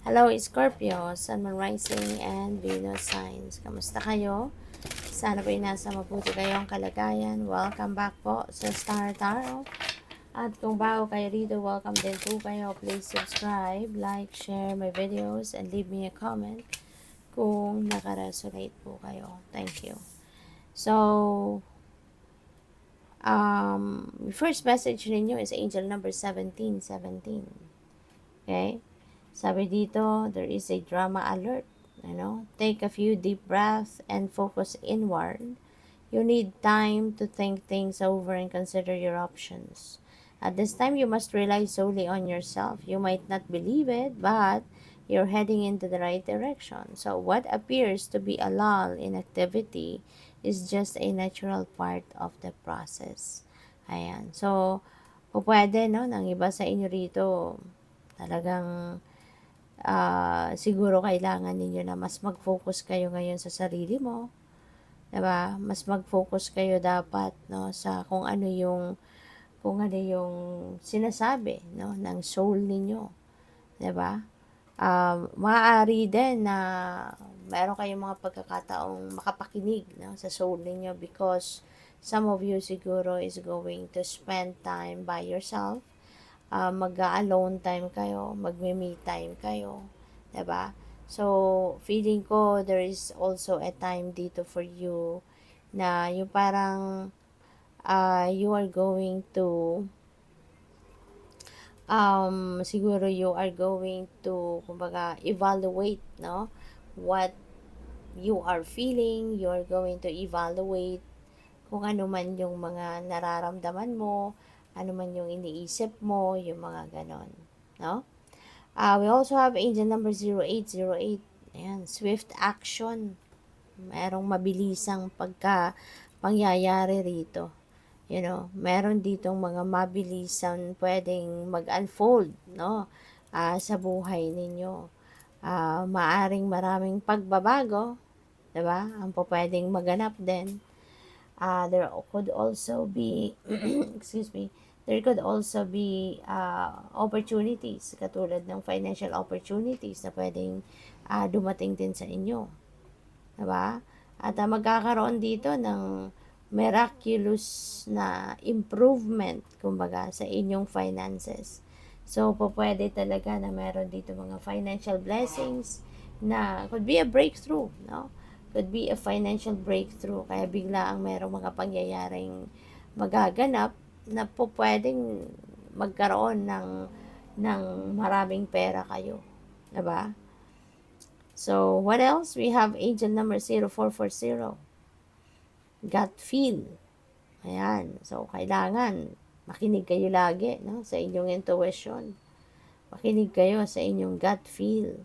Hello, Scorpio, Sun, Moon, Rising, and Venus signs. Kamusta kayo? Sana po'y nasa mabuti kayong kalagayan. Welcome back po sa Star Tarot. At kung bago kayo rito, welcome din po kayo. Please subscribe, like, share my videos, and leave me a comment kung nakaresonate po kayo. Thank you. So, first message ninyo is angel number 1717. Okay? Sabi dito, there is a drama alert. Take a few deep breaths and focus inward. You need time to think things over and consider your options. At this time, you must rely solely on yourself. You might not believe it, but you're heading into the right direction. So what appears to be a lull in activity is just a natural part of the process. Ayan. So, pwede, no, ng iba sa inyo rito, talagang siguro kailangan ninyo na mas mag-focus kayo ngayon sa sarili mo, 'di ba? Mas mag-focus kayo dapat, no, sa kung ano yung sinasabi, no, ng soul ninyo, 'di ba? Maaari din na meron kayong mga pagkakataong makapakinig, no, sa soul ninyo because some of you siguro is going to spend time by yourself, mag-alone time kayo, magme-me time kayo, 'di ba? So, feeling ko there is also a time dito for you na yung parang you are going to siguro you are going to kumbaga evaluate, no, what you are feeling. You are going to evaluate kung ano man yung mga nararamdaman mo, ano man yung iniisip mo, yung mga ganon, no? We also have angel number 0808. Ayan, swift action. Merong mabilisang pangyayari rito. Meron ditong mga mabilisan pwedeng mag-unfold, no? Sa buhay ninyo. Maaring maraming pagbabago, 'di ba? Ang pwedeng maganap din. There could also be excuse me, there could also be opportunities katulad ng financial opportunities na pwedeng dumating din sa inyo, 'di ba? At magkakaroon dito ng miraculous na improvement kumbaga sa inyong finances. So pwede talaga na meron dito mga financial blessings na could be a breakthrough, no? Could be a financial breakthrough. Kaya bigla ang merong mga pangyayaring magaganap na pwedeng magkaroon ng maraming pera kayo. Diba? So, what else? We have angel number 0440. Gut feel. Ayan. So, kailangan makinig kayo lagi, no, sa inyong intuition. Makinig kayo sa inyong gut feel.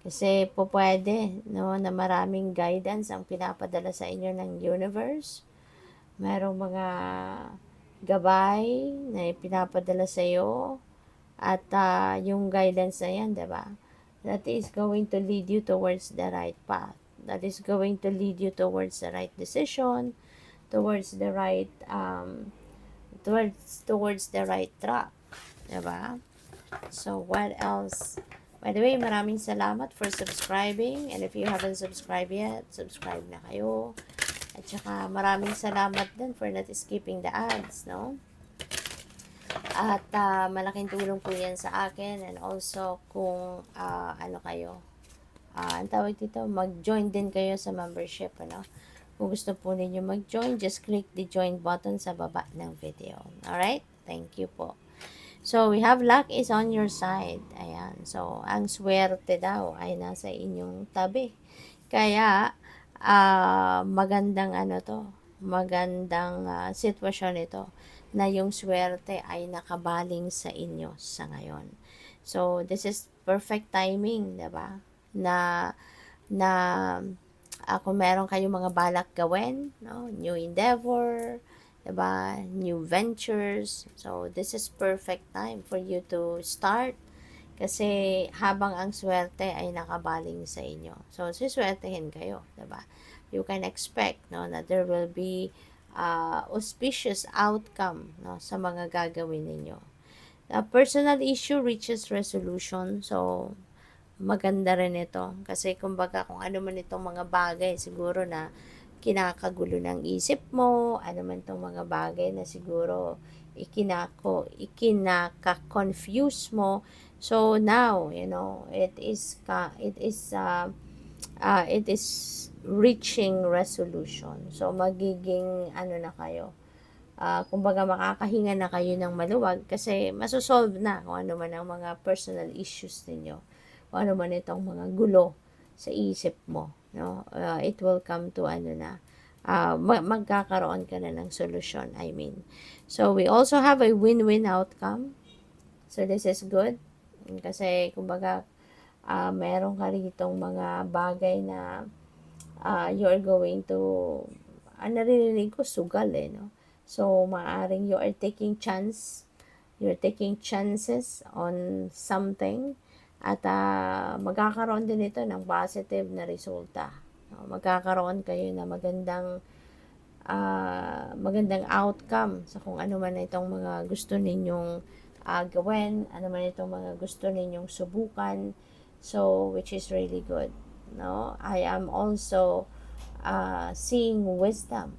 Kasi pwede, no, na maraming guidance ang pinapadala sa inyo ng universe. Merong mga gabay na pinapadala sa iyo at yung guidance na yan, 'di ba? That is going to lead you towards the right path. That is going to lead you towards the right decision, towards the right towards the right track, 'di ba? So, what else? By the way, maraming salamat for subscribing. And if you haven't subscribed yet, subscribe na kayo. At saka, maraming salamat din for not skipping the ads, no? At malaking tulong po yan sa akin. And also, kung ano kayo, ang tawag dito, mag-join din kayo sa membership, ano? Kung gusto po ninyo mag-join, just click the join button sa baba ng video. Alright? Thank you po. So, we have luck is on your side. Ayan. So, ang swerte daw ay nasa inyong tabi. Kaya, magandang magandang sitwasyon ito na yung swerte ay nakabaling sa inyo sa ngayon. So, this is perfect timing, 'di ba? Na kung meron kayong mga balak gawin, no? New endeavor, 'di ba? New ventures. So, this is perfect time for you to start kasi habang ang swerte ay nakabaling sa inyo. So, siswertehin kayo, 'di ba? You can expect, no, na there will be auspicious outcome, no, sa mga gagawin ninyo. personal issue reaches resolution. So, maganda rin ito. Kasi kumbaga kung ano man itong mga bagay siguro na kinakagulo ng isip mo, ano man itong mga bagay na siguro ikinaka-confuse mo. So now, it is reaching resolution. So magiging ano na kayo, kumbaga makakahinga na kayo ng maluwag kasi masosolve na kung ano man ang mga personal issues ninyo, kung ano man itong mga gulo sa isip mo, no? It will come to ano na, magkakaroon ka na ng solusyon, I mean. So, we also have a win-win outcome. So, this is good. Kasi, kumbaga, meron ka ritong mga bagay na you're going to, naririnig ko, sugal no? So, maaring you're taking chances on something at magkakaroon din ito ng positive na resulta. No? Magkakaroon kayo na magandang outcome sa kung ano man itong mga gusto ninyong gawin, ano man itong mga gusto ninyong subukan. So, which is really good. No? I am also seeing wisdom.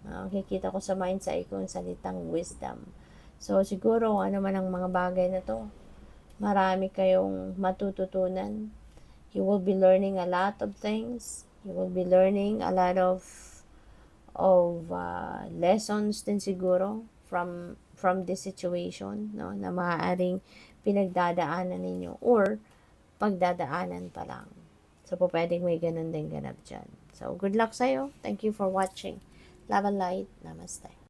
Kikita ko sa mindset ko yung salitang wisdom. So, siguro, ano man ang mga bagay na to, marami kayong matututunan. You will be learning a lot of things. You will be learning a lot of lessons din siguro from this situation, no, na maaaring pinagdadaanan ninyo or pagdadaanan pa lang. So, po pwedeng may ganun din ganap dyan. So, good luck sa'yo. Thank you for watching. Love and light. Namaste.